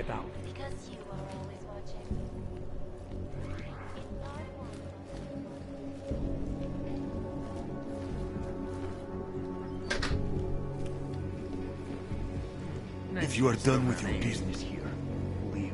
it out. Because you are always watching. If you are done with your business here, leave.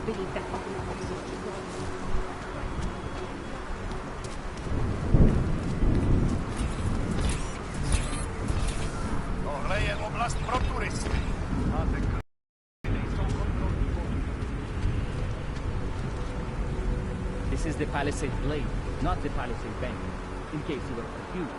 Believe that fucking This is the Palisade Blade, not the Palisade Bank, in case you were confused.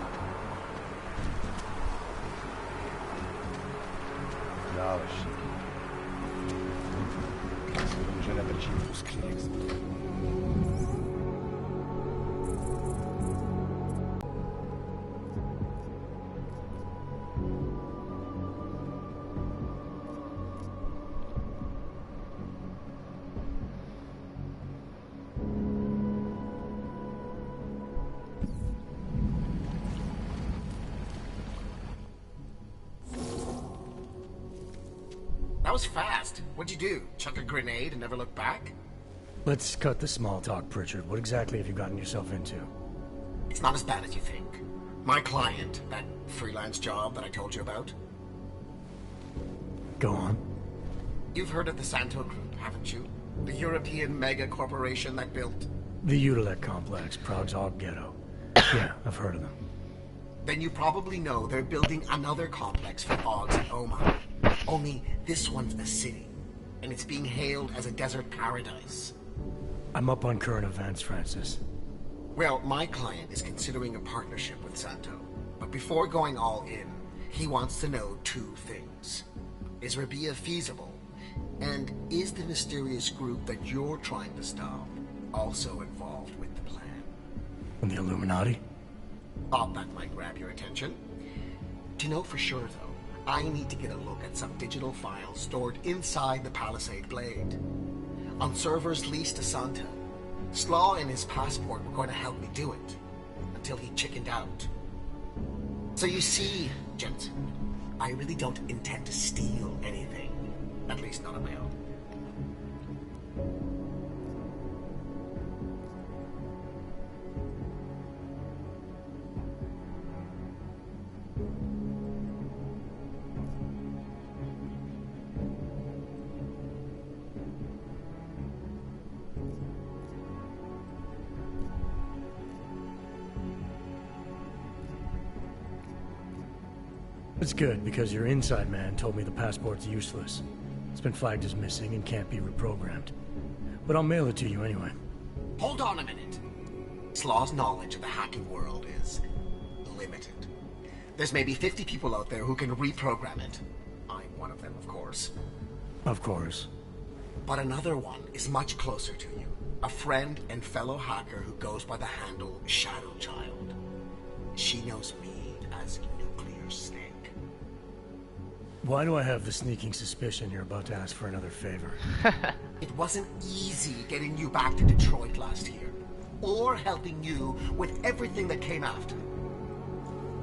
That was fast. What'd you do? Chuck a grenade and never look back? Let's cut the small talk, Pritchard. What exactly have you gotten yourself into? It's not as bad as you think. My client, that freelance job that I told you about. Go on. You've heard of the Santo Group, haven't you? The European mega corporation that built... The Utilec complex, Prague's Og Ghetto. Yeah, I've heard of them. Then you probably know they're building another complex for Ogs and Oma. Only this one's a city, and it's being hailed as a desert paradise. I'm up on current events, Francis. Well, my client is considering a partnership with Santo. But before going all in, he wants to know two things. Is Rabia feasible? And is the mysterious group that you're trying to stop also involved with the plan? And the Illuminati? Thought that might grab your attention. To know for sure, though, I need to get a look at some digital files stored inside the Palisade Blade. On servers leased to Santa. Slaw and his passport were going to help me do it, until he chickened out. So you see, Jensen, I really don't intend to steal anything. At least not on my own. It's good, because your inside man told me the passport's useless. It's been flagged as missing and can't be reprogrammed. But I'll mail it to you anyway. Hold on a minute. Slaw's knowledge of the hacking world is limited. There's maybe 50 people out there who can reprogram it. I'm one of them, of course. Of course. But another one is much closer to you. A friend and fellow hacker who goes by the handle Shadow Child. She knows me as Nuclear Snake. Why do I have the sneaking suspicion you're about to ask for another favor? It wasn't easy getting you back to Detroit last year, or helping you with everything that came after.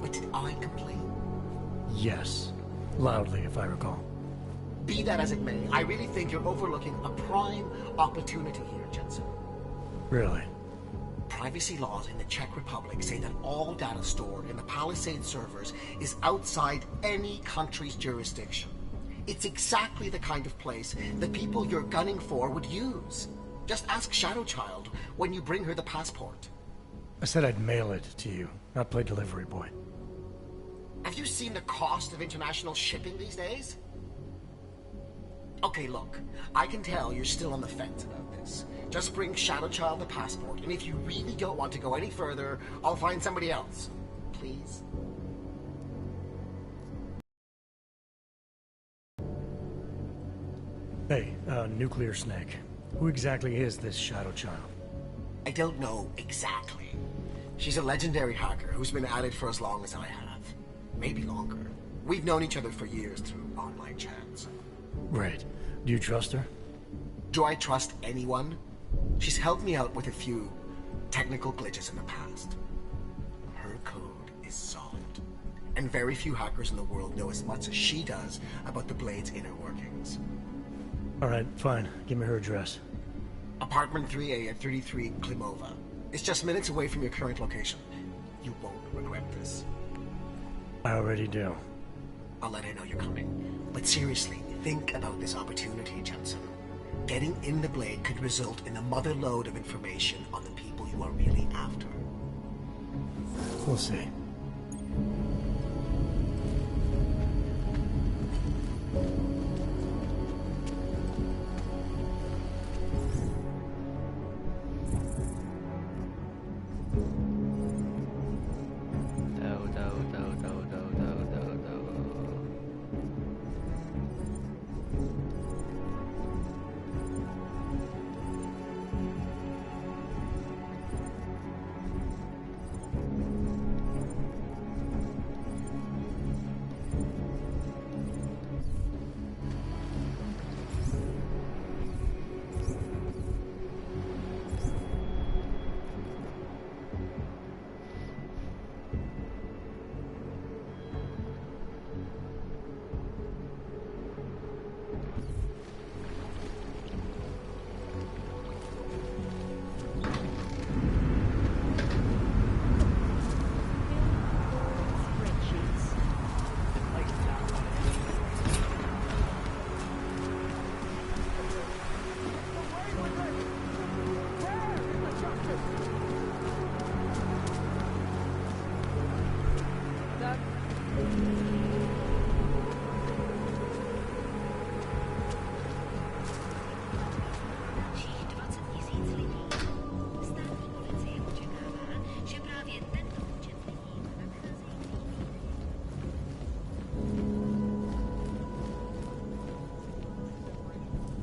But did I complain? Yes. Loudly, if I recall. Be that as it may, I really think you're overlooking a prime opportunity here, Jensen. Really? Privacy laws in the Czech Republic say that all data stored in the Palisade servers is outside any country's jurisdiction. It's exactly the kind of place the people you're gunning for would use. Just ask Shadowchild when you bring her the passport. I said I'd mail it to you, not play delivery boy. Have you seen the cost of international shipping these days? Okay, look, I can tell you're still on the fence about this. Just bring Shadowchild the passport, and if you really don't want to go any further, I'll find somebody else. Please? Hey, Nuclear Snake. Who exactly is this Shadowchild? I don't know exactly. She's a legendary hacker who's been at it for as long as I have. Maybe longer. We've known each other for years through online chats. Great. Do you trust her? Do I trust anyone? She's helped me out with a few technical glitches in the past. Her code is solid. And very few hackers in the world know as much as she does about the Blade's inner workings. Alright, fine. Give me her address. Apartment 3A at 33 Klimova. It's just minutes away from your current location. You won't regret this. I already do. I'll let her know you're coming. But seriously, think about this opportunity, Jensen. Getting in the Blade could result in a mother lode of information on the people you are really after. We'll see.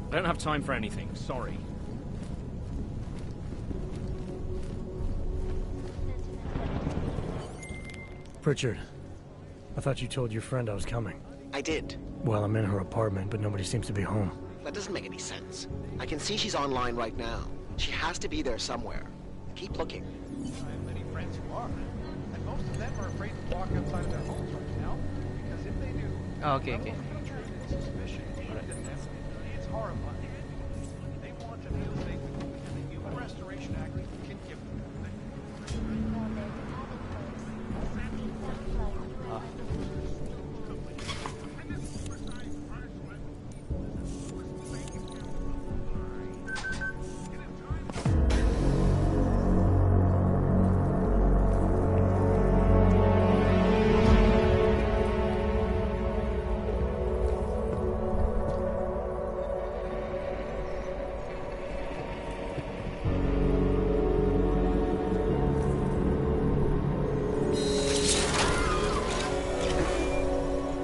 I don't have time for anything, sorry. Pritchard, I thought you told your friend I was coming. I did. Well, I'm in her apartment, but nobody seems to be home. That doesn't make any sense. I can see she's online right now. She has to be there somewhere. Keep looking. I have many friends who are, and most of them are afraid to walk outside of their homes right now, because if they do, Okay. future suspicion aimed at them. It's horrifying. They want to feel safe, and the Human Restoration Act can give them that.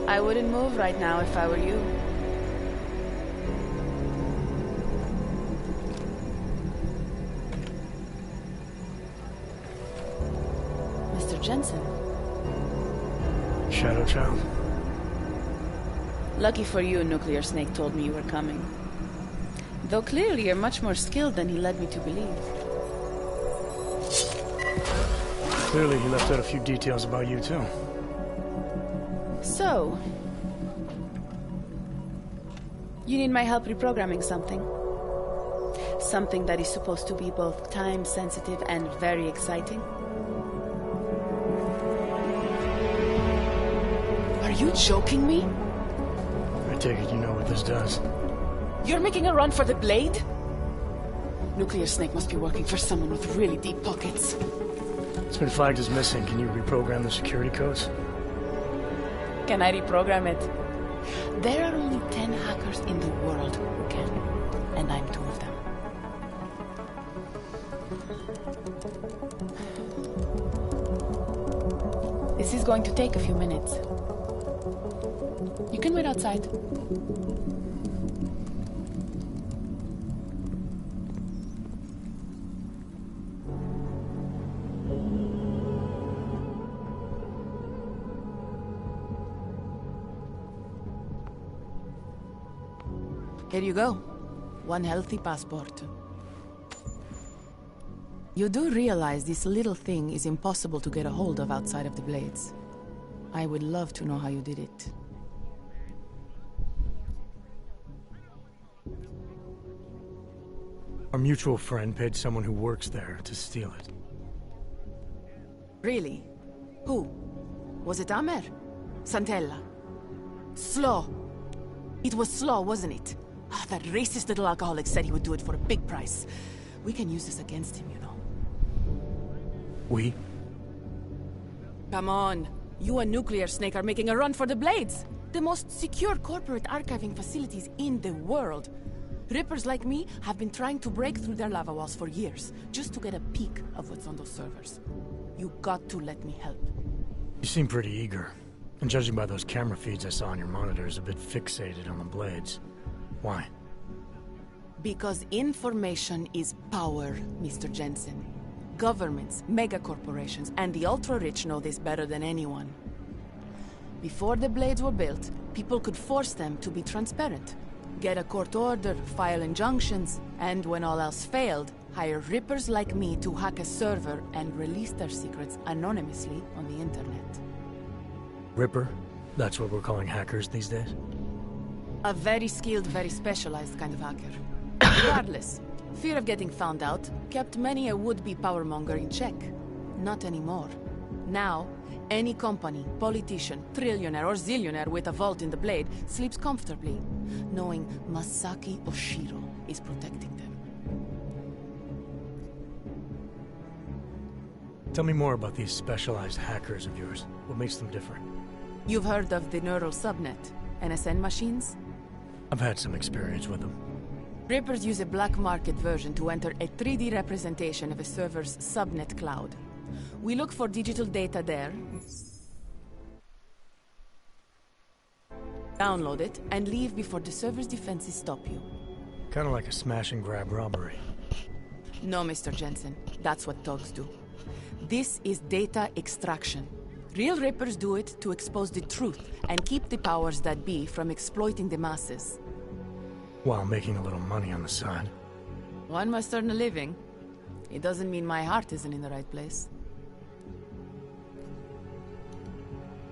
I wouldn't move right now if I were you. Mr. Jensen. Shadowchild. Lucky for you, Nuclear Snake told me you were coming. Though clearly you're much more skilled than he led me to believe. Clearly he left out a few details about you, too. So... you need my help reprogramming something. Something that is supposed to be both time-sensitive and very exciting. Are you joking me? I take it you know what this does. You're making a run for the blade? Nuclear Snake must be working for someone with really deep pockets. It's been flagged as missing. Can you reprogram the security codes? Can I reprogram it? There are only 10 hackers in the world who can, and I'm 2 of them. This is going to take a few minutes. You can wait outside. Here you go. 1 healthy passport. You do realize this little thing is impossible to get a hold of outside of the Blades. I would love to know how you did it. Our mutual friend paid someone who works there to steal it. Really? Who? Was it Amer? Santella? Slaw? It was Slaw, wasn't it? Ah, that racist little alcoholic said he would do it for a big price. We can use this against him, you know. We? Come on. You and Nuclear Snake are making a run for the Blades. The most secure corporate archiving facilities in the world. Rippers like me have been trying to break through their lava walls for years, just to get a peek of what's on those servers. You got to let me help. You seem pretty eager. And judging by those camera feeds I saw on your monitors, a bit fixated on the Blades. Why? Because information is power, Mr. Jensen. Governments, megacorporations, and the ultra-rich know this better than anyone. Before the Blades were built, people could force them to be transparent. Get a court order, file injunctions, and when all else failed, hire rippers like me to hack a server and release their secrets anonymously on the internet. Ripper? That's what we're calling hackers these days? A very skilled, very specialized kind of hacker. Regardless, fear of getting found out kept many a would-be powermonger in check. Not anymore. Now, any company, politician, trillionaire or zillionaire with a vault in the Blade sleeps comfortably, knowing Masaki Oshiro is protecting them. Tell me more about these specialized hackers of yours. What makes them different? You've heard of the neural subnet, NSN machines? I've had some experience with them. Rippers use a black market version to enter a 3D representation of a server's subnet cloud. We look for digital data there, download it, and leave before the server's defenses stop you. Kind of like a smash and grab robbery. No, Mr. Jensen. That's what thugs do. This is data extraction. Real Rippers do it to expose the truth and keep the powers that be from exploiting the masses. While making a little money on the side. One must earn a living. It doesn't mean my heart isn't in the right place.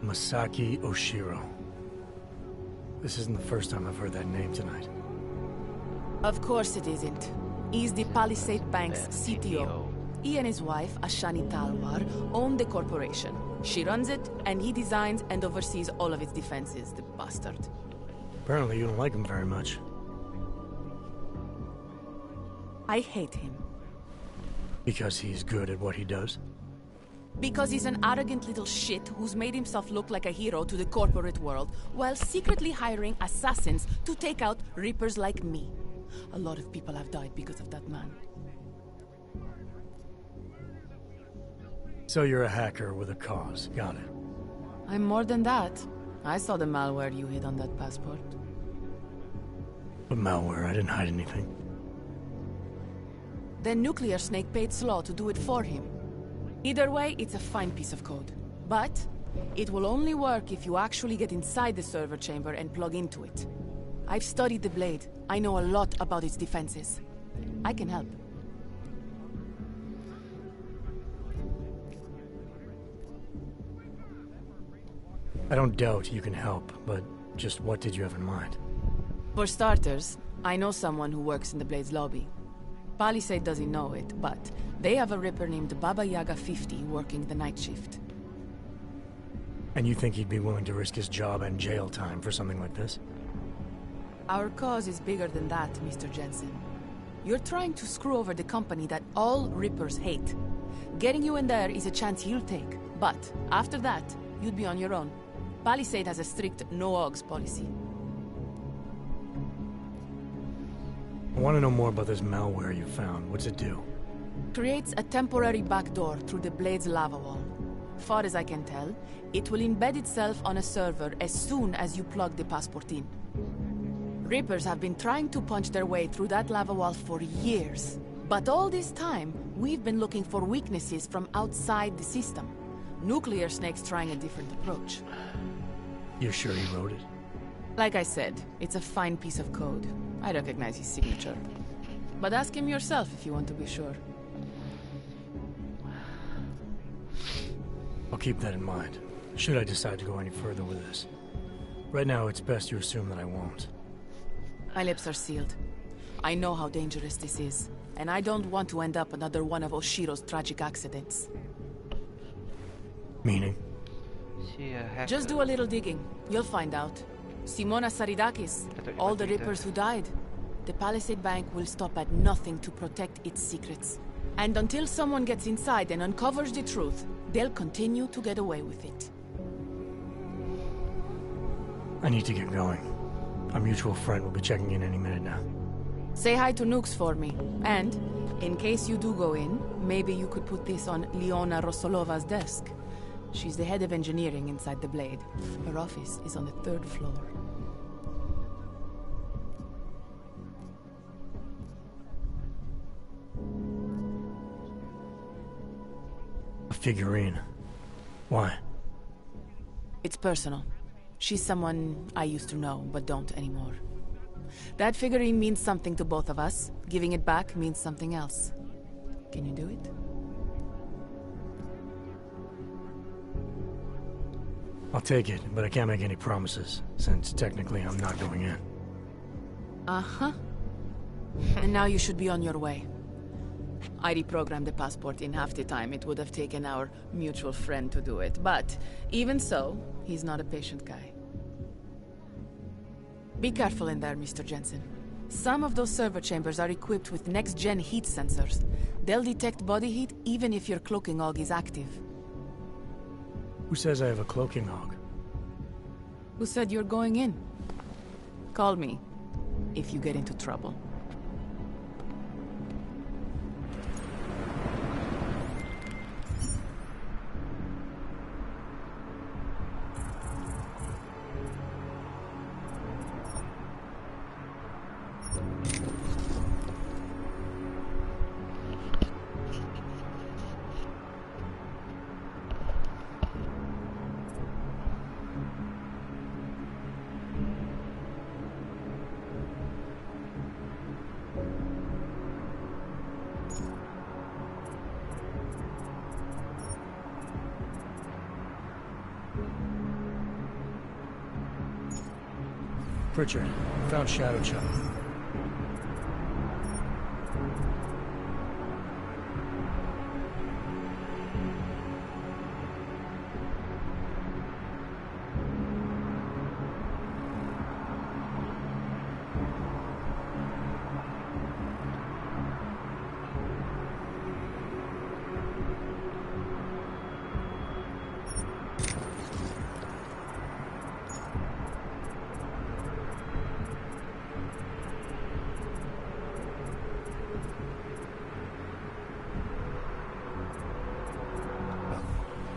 Masaki Oshiro. This isn't the first time I've heard that name tonight. Of course it isn't. He's the Palisade Bank's CTO. He and his wife, Ashani Talwar, own the corporation. She runs it, and he designs and oversees all of its defenses, the bastard. Apparently you don't like him very much. I hate him. Because he's good at what he does? Because he's an arrogant little shit who's made himself look like a hero to the corporate world, while secretly hiring assassins to take out Rippers like me. A lot of people have died because of that man. So you're a hacker with a cause. Got it. I'm more than that. I saw the malware you hid on that passport. But malware, I didn't hide anything. Then Nuclear Snake paid Slaw to do it for him. Either way, it's a fine piece of code. But It will only work if you actually get inside the server chamber and plug into it. I've studied the Blade. I know a lot about its defenses. I can help. I don't doubt you can help, but just what did you have in mind? For starters, I know someone who works in the Blade's lobby. Palisade doesn't know it, but they have a Ripper named Baba Yaga 50 working the night shift. And you think he'd be willing to risk his job and jail time for something like this? Our cause is bigger than that, Mr. Jensen. You're trying to screw over the company that all Rippers hate. Getting you in there is a chance he'll take, but after that, you'd be on your own. Palisade has a strict no-ogs policy. I want to know more about this malware you found. What's it do? Creates a temporary backdoor through the Blade's lava wall. Far as I can tell, it will embed itself on a server as soon as you plug the passport in. Rippers have been trying to punch their way through that lava wall for years. But all this time, we've been looking for weaknesses from outside the system. Nuclear Snake's trying a different approach. You're sure he wrote it? Like I said, it's a fine piece of code. I recognize his signature. But ask him yourself if you want to be sure. I'll keep that in mind, should I decide to go any further with this. Right now, it's best you assume that I won't. My lips are sealed. I know how dangerous this is, and I don't want to end up another one of Oshiro's tragic accidents. Meaning? Just do a little digging. You'll find out. Simona Saridakis, all the Rippers who died. The Palisade Bank will stop at nothing to protect its secrets. And until someone gets inside and uncovers the truth, they'll continue to get away with it. I need to get going. Our mutual friend will be checking in any minute now. Say hi to Nukes for me. And, in case you do go in, maybe you could put this on Leona Rosolova's desk. She's the head of engineering inside the Blade. Her office is on the 3rd floor. A figurine. Why? It's personal. She's someone I used to know, but don't anymore. That figurine means something to both of us. Giving it back means something else. Can you do it? I'll take it, but I can't make any promises, since technically I'm not going in. Uh-huh. And now you should be on your way. I reprogrammed the passport in half the time it would have taken our mutual friend to do it, but even so, he's not a patient guy. Be careful in there, Mr. Jensen. Some of those server chambers are equipped with next-gen heat sensors. They'll detect body heat even if your cloaking og is active. Who says I have a cloaking hog? Who said you're going in? Call me if you get into trouble. Pritchard, found Shadow Chuck.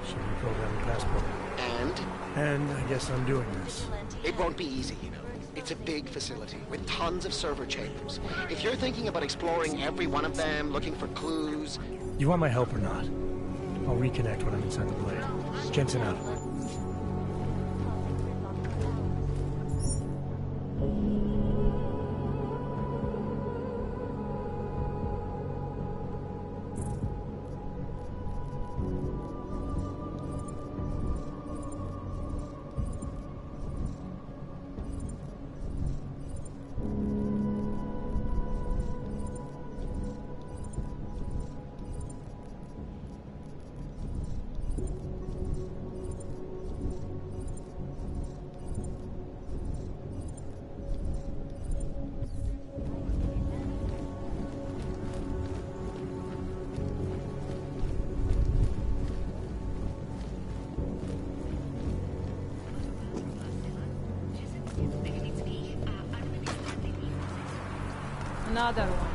Should reprogram the passport. And I guess I'm doing this. It won't be easy, you know. It's a big facility with tons of server chambers. If you're thinking about exploring every one of them, looking for clues... You want my help or not? I'll reconnect when I'm inside the Blade. Jensen out. Another one.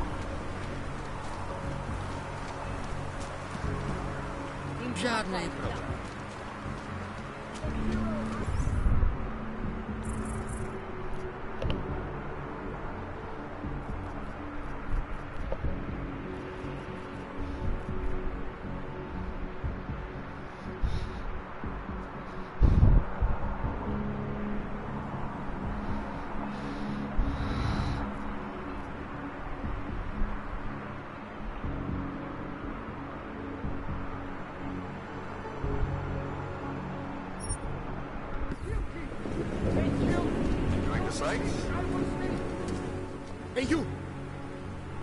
Żadnej problem. Enjoying the sights? Hey, you!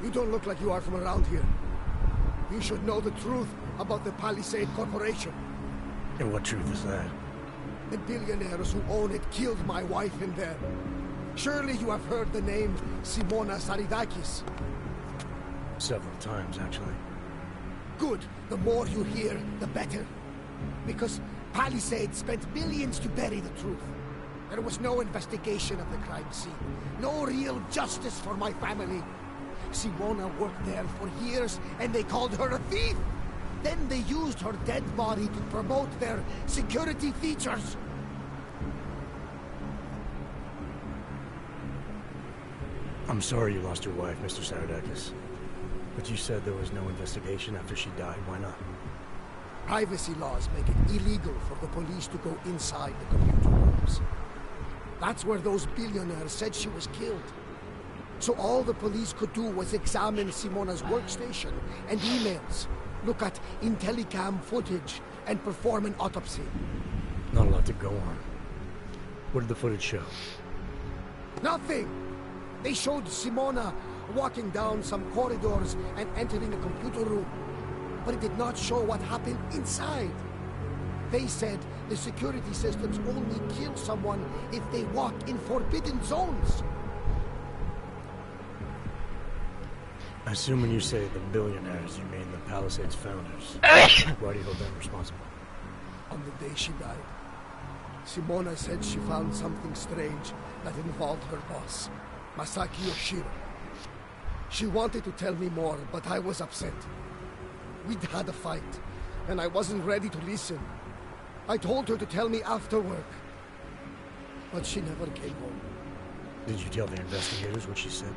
You don't look like you are from around here. You should know the truth about the Palisade Corporation. And what truth is that? The billionaires who own it killed my wife in there. Surely you have heard the name Simona Saridakis. Several times, actually. Good. The more you hear, the better. Because Palisade spent billions to bury the truth. There was no investigation of the crime scene. No real justice for my family. Simona worked there for years, and they called her a thief! Then they used her dead body to promote their security features. I'm sorry you lost your wife, Mr. Saradakis. But you said there was no investigation after she died. Why not? Privacy laws make it illegal for the police to go inside the computer rooms. That's where those billionaires said she was killed. So all the police could do was examine Simona's workstation and emails, look at Intellicam footage, and perform an autopsy. Not a lot to go on. What did the footage show? Nothing! They showed Simona walking down some corridors and entering a computer room. But it did not show what happened inside. They said the security systems only kill someone if they walk in forbidden zones. I assume when you say the billionaires, you mean the Palisades founders. Why do you hold them responsible? On the day she died, Simona said she found something strange that involved her boss, Masaki Yoshiro. She wanted to tell me more, but I was upset. We'd had a fight, and I wasn't ready to listen. I told her to tell me after work, but she never came home. Did you tell the investigators what she said?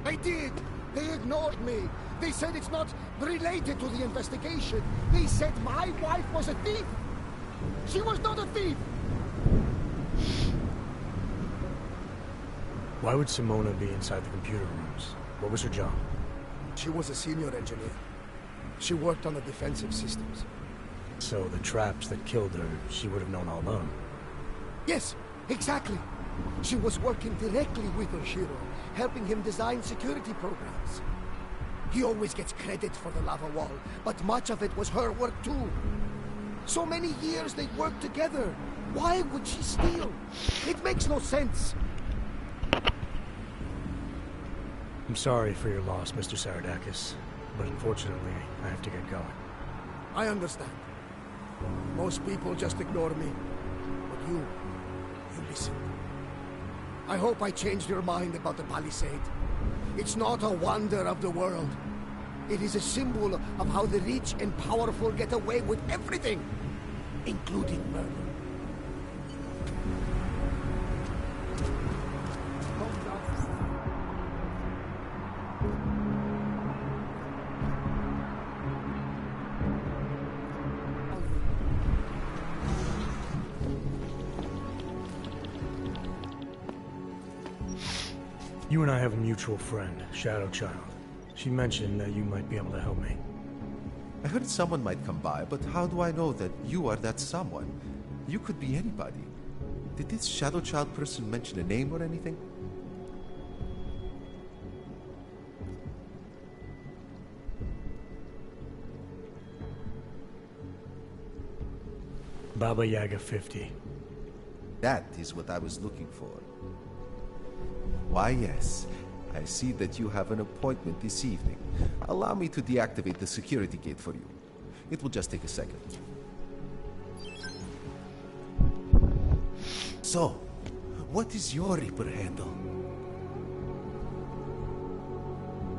I did! They ignored me! They said it's not related to the investigation! They said my wife was a thief! She was not a thief! Why would Simona be inside the computer rooms? What was her job? She was a senior engineer. She worked on the defensive systems. So the traps that killed her, she would have known all along. Yes, exactly. She was working directly with Yoshiro, helping him design security programs. He always gets credit for the lava wall, but much of it was her work too. So many years they worked together. Why would she steal? It makes no sense. I'm sorry for your loss, Mr. Saradakis, but unfortunately, I have to get going. I understand. Most people just ignore me. But you listen. I hope I changed your mind about the Palisade. It's not a wonder of the world. It is a symbol of how the rich and powerful get away with everything, including murder. You and I have a mutual friend, Shadow Child. She mentioned that you might be able to help me. I heard someone might come by, but how do I know that you are that someone? You could be anybody. Did this Shadow Child person mention a name or anything? Baba Yaga 50. That is what I was looking for. Why, yes. I see that you have an appointment this evening. Allow me to deactivate the security gate for you. It will just take a second. So, what is your Reaper handle?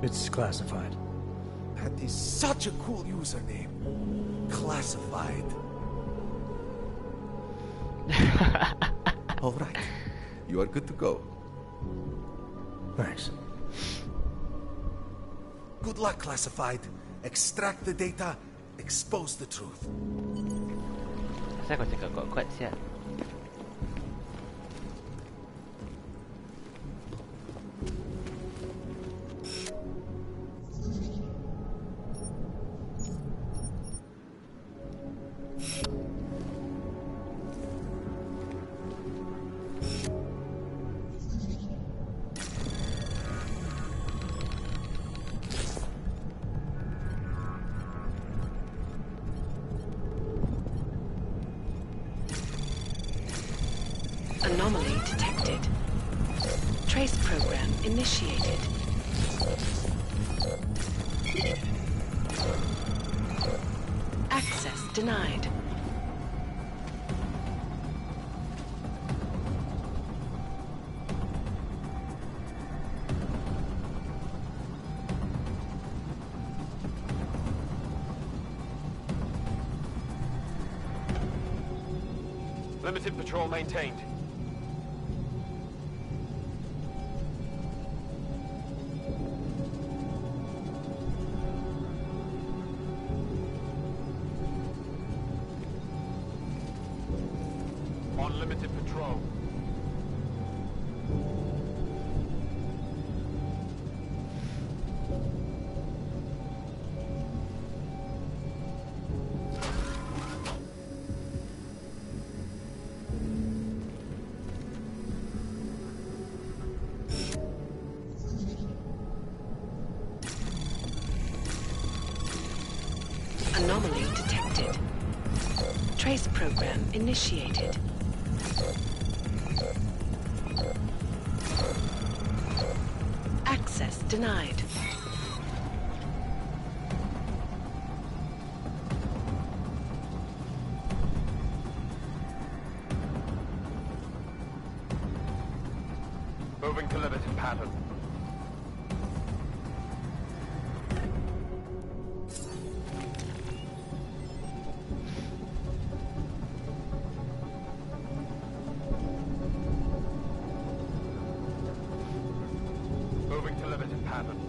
It's classified. That is such a cool username. Classified. All right. You are good to go. Thanks. Good luck, Classified. Extract the data, expose the truth. Ça còn chỉ cần gọi quậy xe. Anomaly detected. Trace program initiated. Access denied. Limited patrol maintained. On limited patrol. Anomaly detected. Trace program initiated. Access denied. Moving to limited pattern. Moving to limited pattern.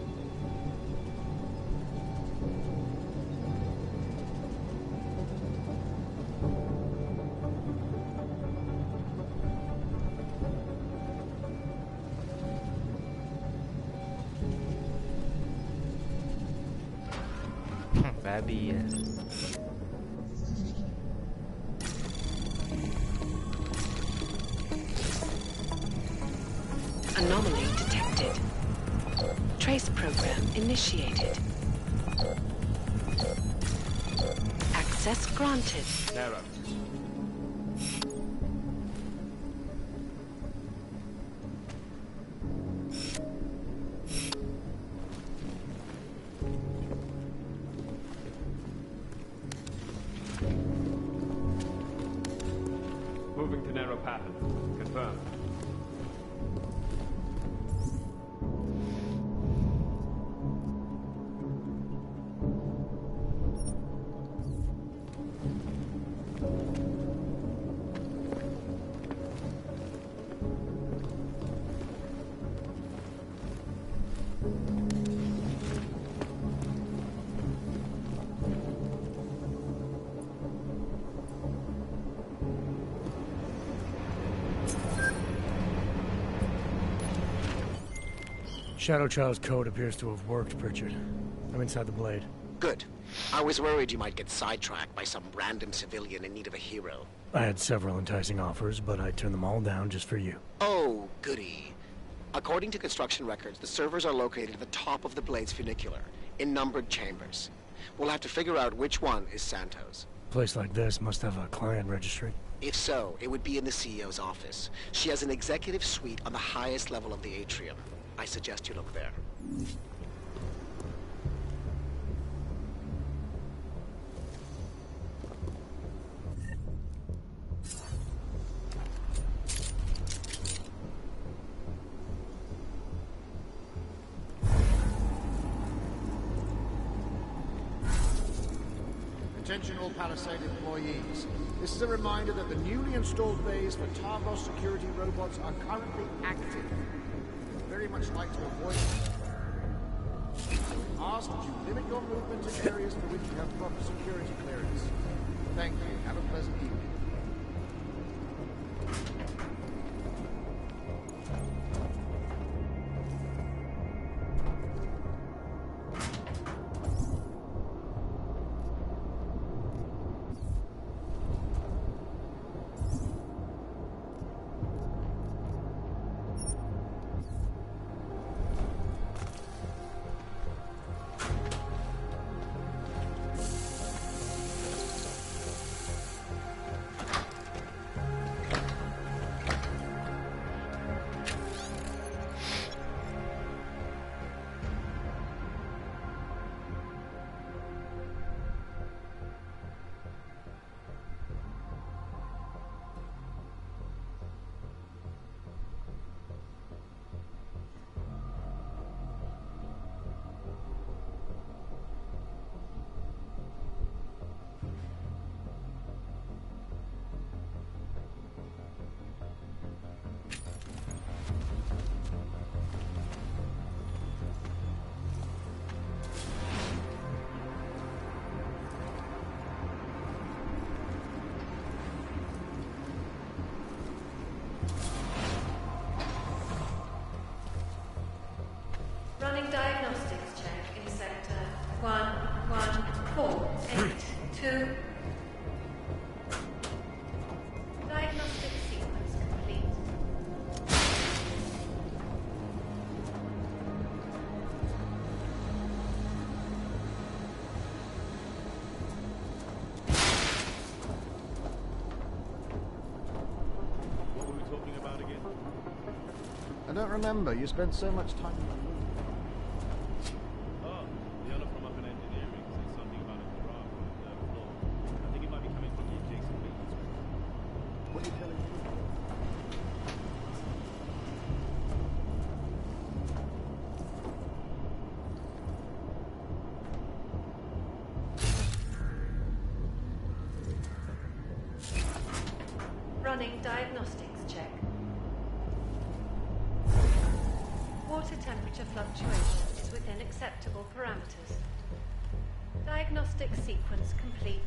Babi ya. Anomaly detected. Trace program initiated. Access granted. Narrow. Moving to narrow pattern. Confirmed. Shadow Child's code appears to have worked, Pritchard. I'm inside the blade. Good. I was worried you might get sidetracked by some random civilian in need of a hero. I had several enticing offers, but I turned them all down just for you. Oh, goody. According to construction records, the servers are located at the top of the blade's funicular, in numbered chambers. We'll have to figure out which one is Santos. A place like this must have a client registry. If so, it would be in the CEO's office. She has an executive suite on the highest level of the atrium. I suggest you look there. Attention all Palisade employees. This is a reminder that the newly installed bays for Targos security robots are currently active. We'd very much like to avoid them. Ask that you limit your movement to areas for which you have proper security clearance. Thank you. Have a pleasant evening. Running diagnostics check in sector 11482. Diagnostic sequence complete. What were we talking about again? I don't remember. You spent so much time. Oh, the other from up in engineering said something about a garage on the third floor. I think it might be coming from the adjacent maintenance room. What are you telling me? Running diagnostics check. Water temperature fluctuation is within acceptable parameters. Diagnostic sequence complete.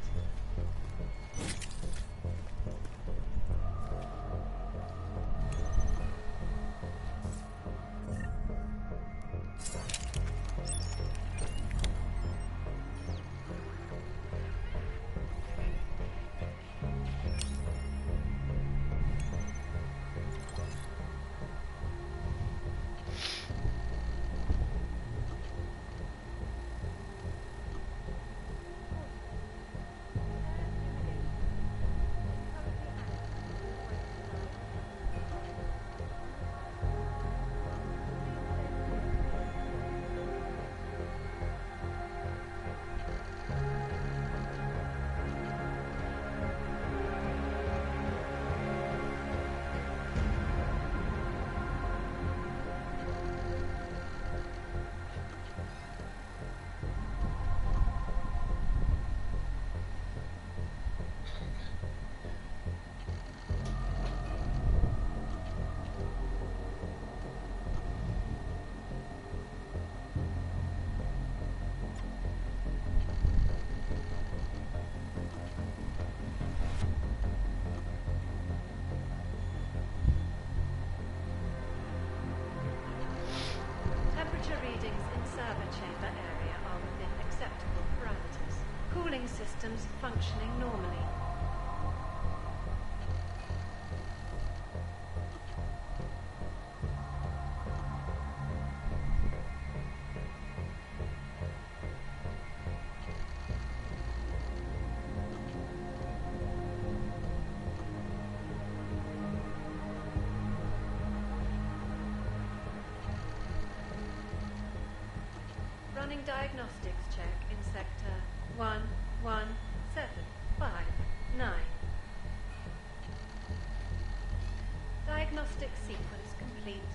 Temperature readings in server chamber area are within acceptable parameters. Cooling systems functioning normally. Running diagnostics check in sector 11759. Diagnostic sequence complete.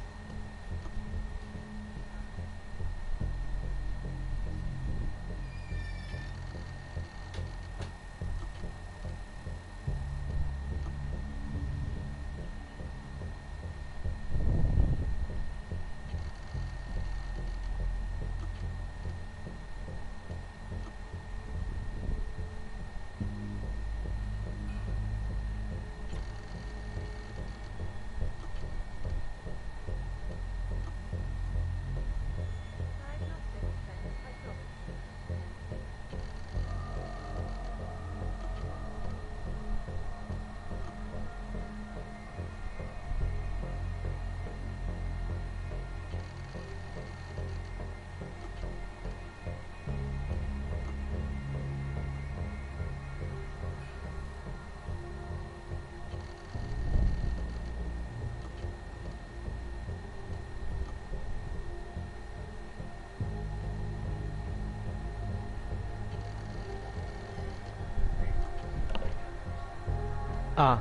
Vale.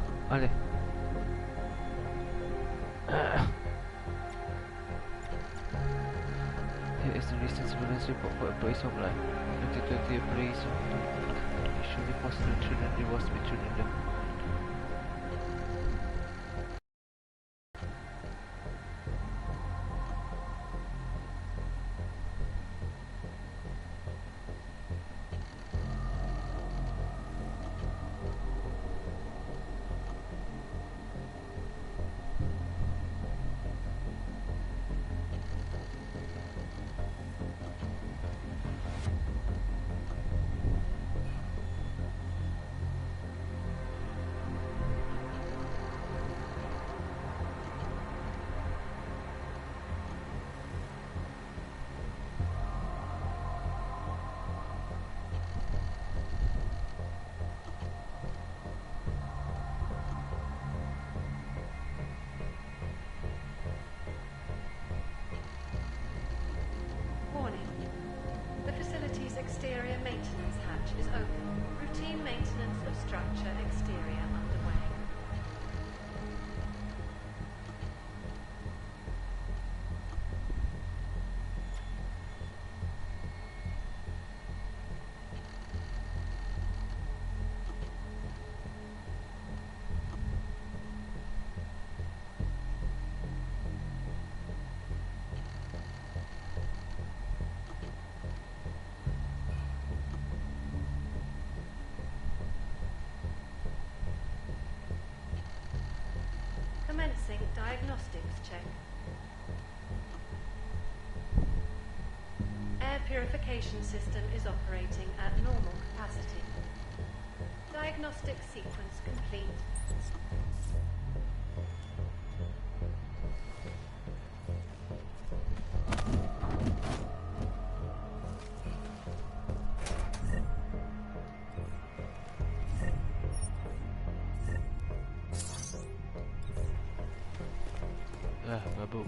Here is the recent surveillance report for employees online. 2020 employees usually posted children divorced between them. Exterior maintenance hatch is open. Routine maintenance of structure exterior underway. Commencing diagnostics check. Air purification system is operating at normal capacity. Diagnostic sequence complete. Mabuk.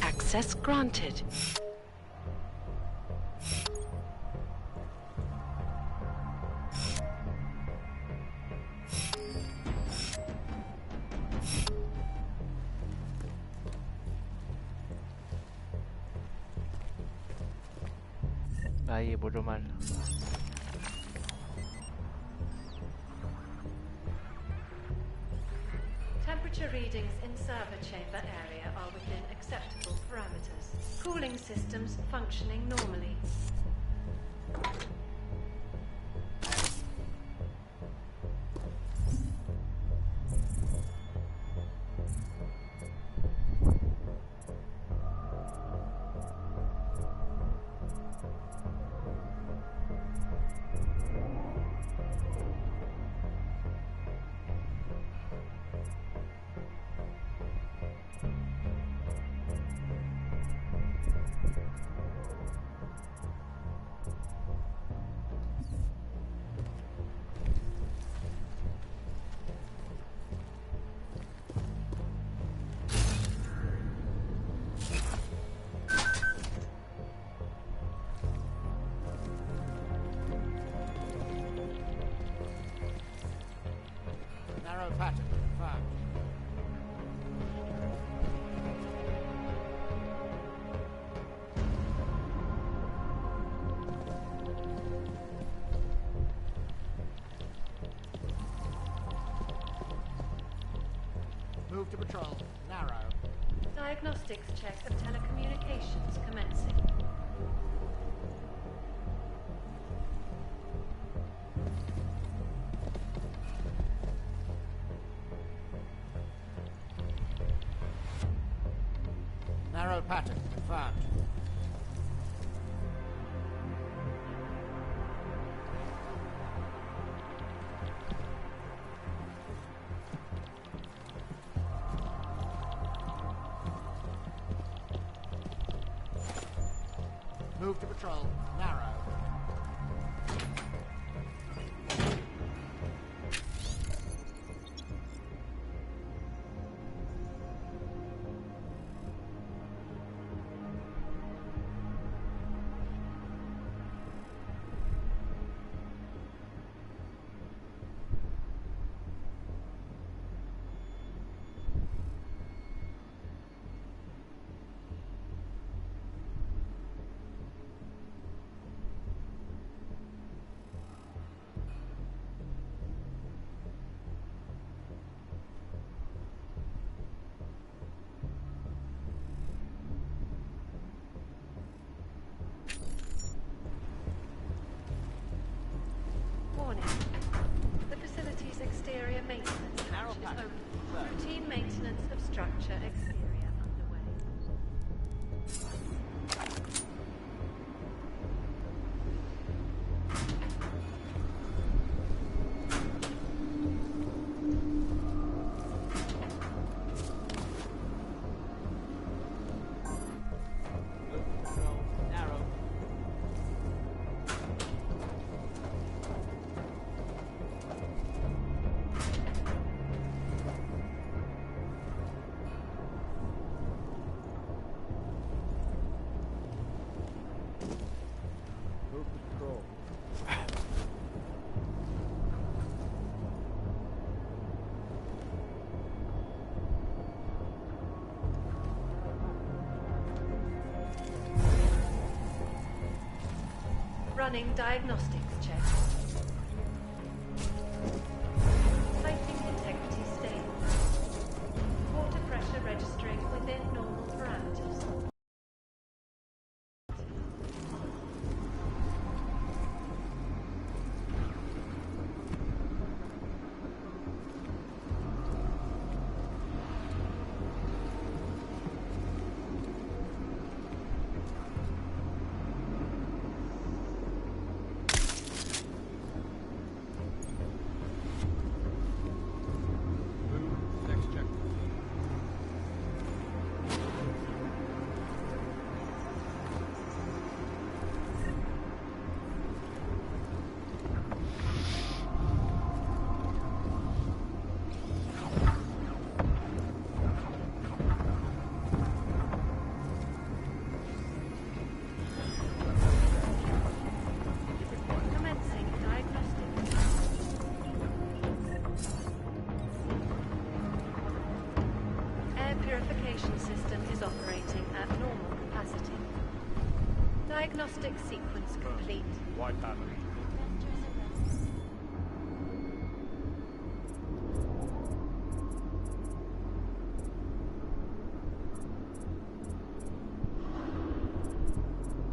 Access granted. Bahaya bodoh mal. Temperature readings in server chamber area are within acceptable parameters. Cooling systems functioning normally. Narrow pattern confirmed. Move to patrol. Narrow. Diagnostics check of telecommunications commencing. Narrow pattern. Confirmed. Move to patrol. Narrow. Warning. The facility's exterior maintenance hatch is open. Routine maintenance of structure exterior underway. Narrow. Running diagnostics check. Piping integrity stable. Water pressure registering within normal parameters. Next check. Commencing diagnostics. Air purification system is operating at normal capacity. Diagnostic sequence complete. Wide pattern.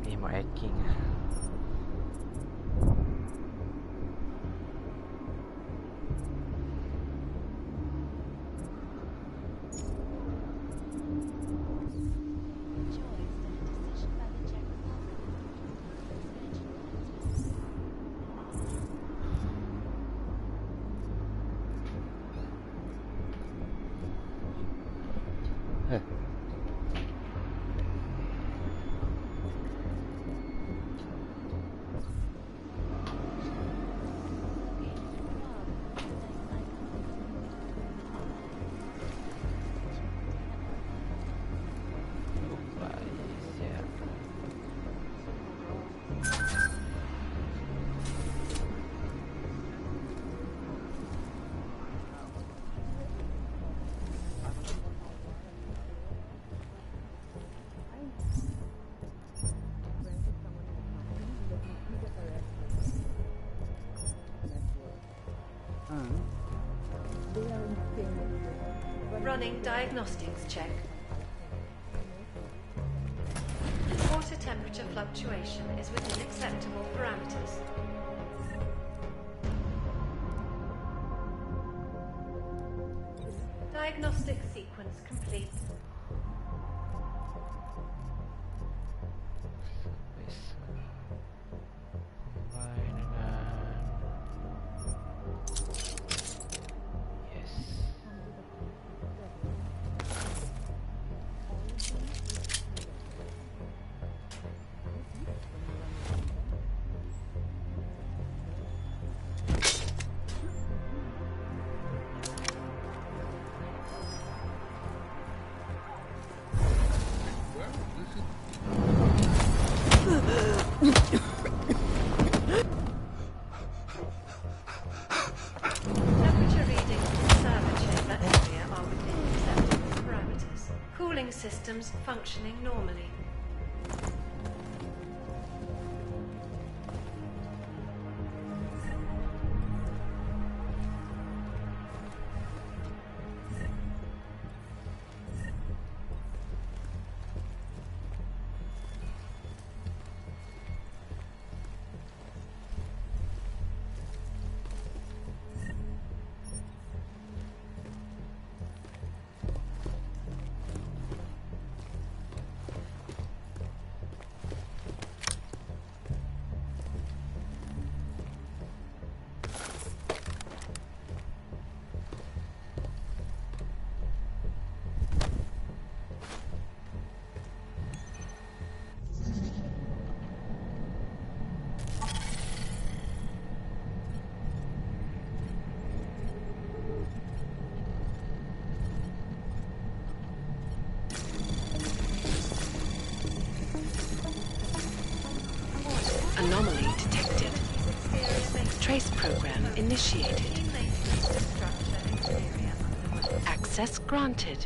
Be more hacking. Running diagnostics check. Water temperature fluctuation is within acceptable parameters. Diagnostic sequence complete. Systems functioning normally. Anomaly detected. Trace program initiated. Access granted.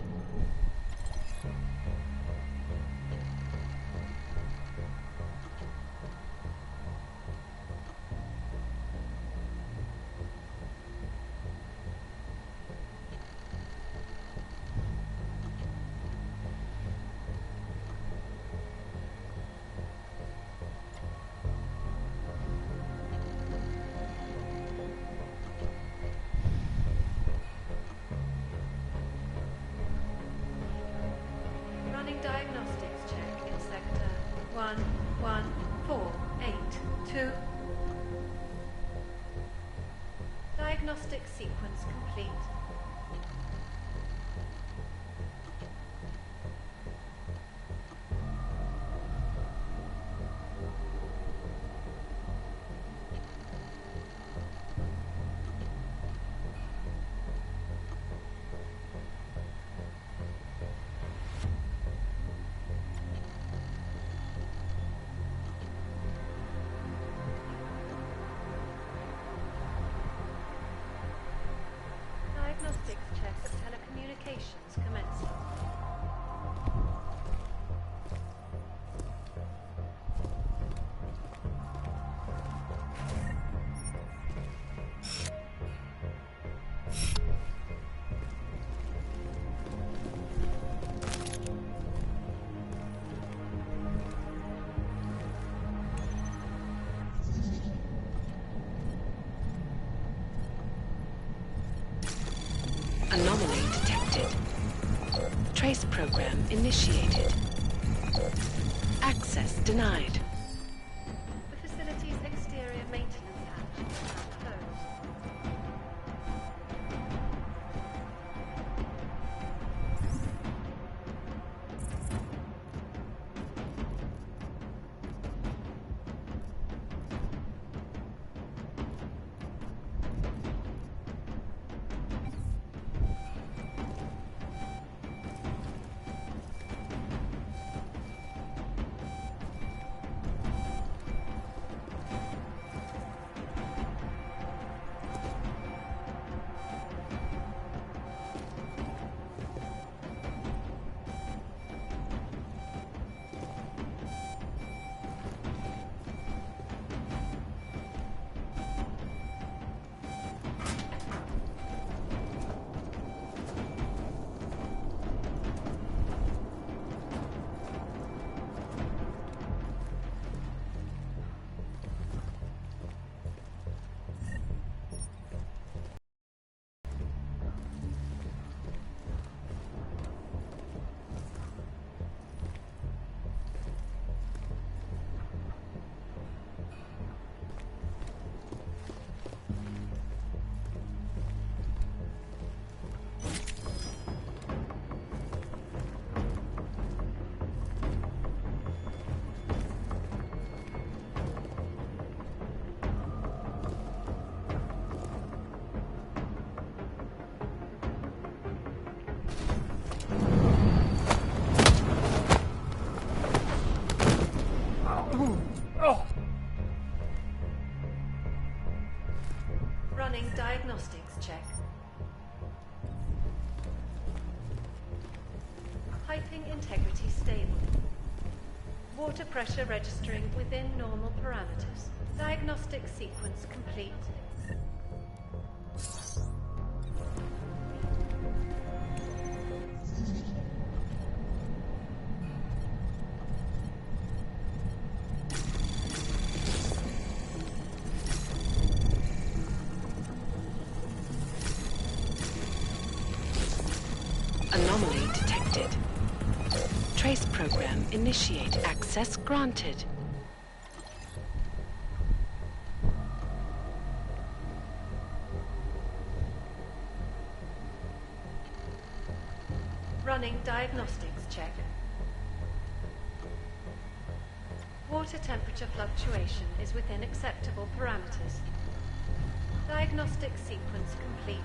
Diagnostics check in sector 11482. Diagnostic sequence complete. Diagnostics check of telecommunications commencing. Anomaly detected. Trace program initiated. Access denied. The facility's exterior maintenance hatch is now closed. Running diagnostics check. Piping integrity stable. Water pressure registering within normal parameters. Diagnostic sequence complete. Anomaly detected. Trace program initiate. Access granted. Running diagnostics check. Water temperature fluctuation is within acceptable parameters. Diagnostic sequence complete.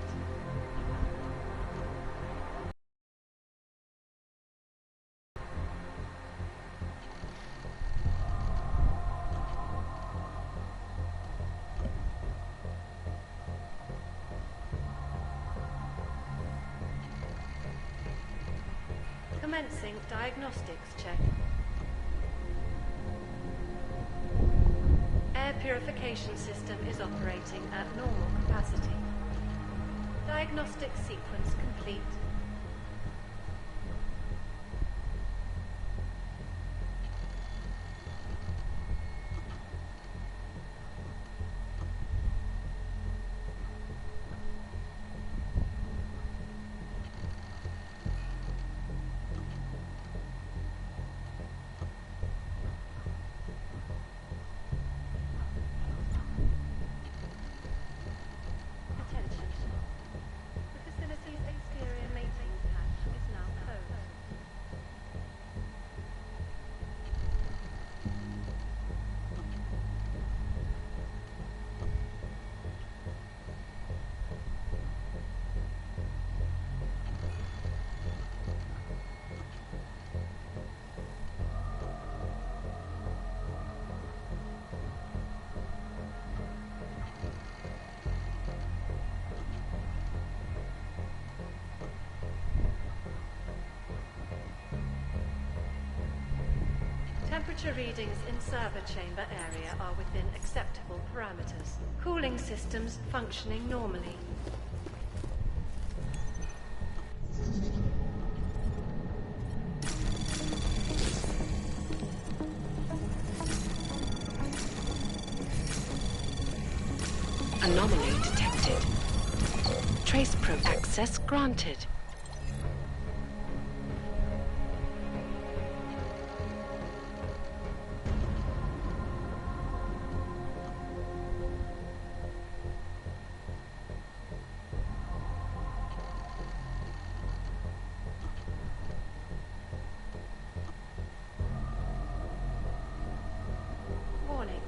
Commencing diagnostics check. Air purification system is operating at normal capacity. Diagnostic sequence complete. Temperature readings in server chamber area are within acceptable parameters. Cooling systems functioning normally. Anomaly detected. Trace probe access granted. Warning.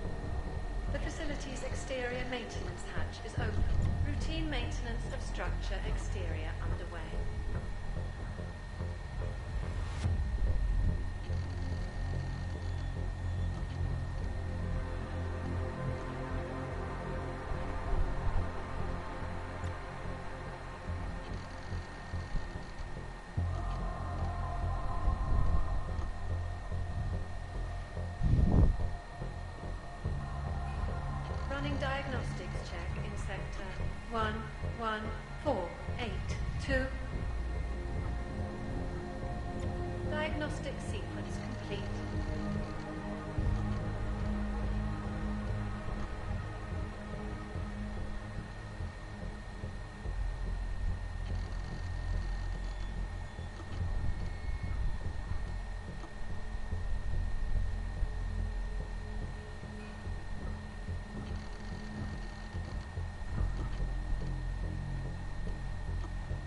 The facility's exterior maintenance hatch is open. Routine maintenance of structure exterior underway. Running diagnostics check in sector 11482. Diagnostic sequence complete.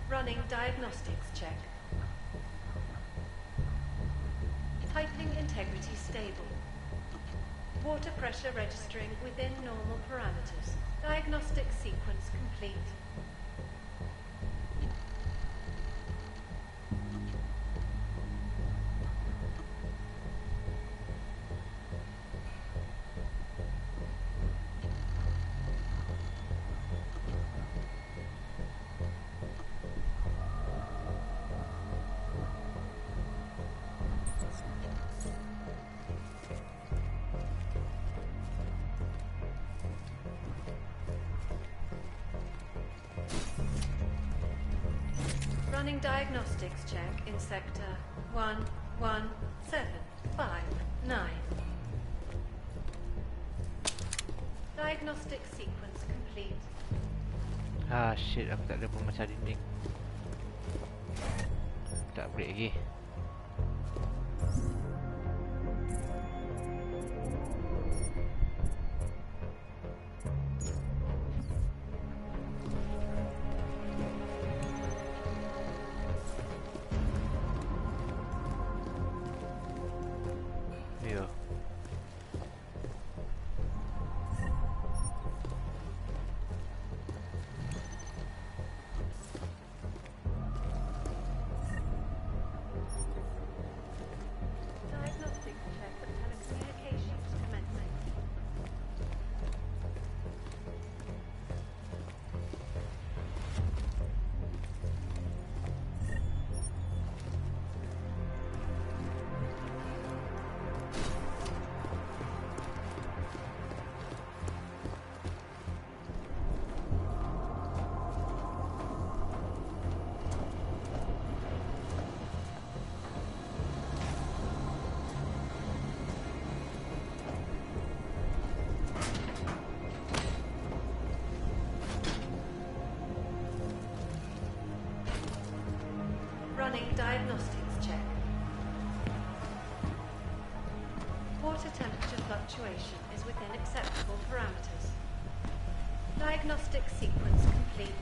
Running diagnostics check. Piping integrity stable. Water pressure registering within normal parameters. Diagnostic sequence complete. Running diagnostics check in sector 11759. Diagnostic sequence complete. Ah shit, aku tak ada pemecah dinding. Tak break lagi. Yo. Diagnostic check for telecommunications commencing. Running diagnostics check. Water temperature fluctuation is within acceptable parameters. Diagnostic sequence complete.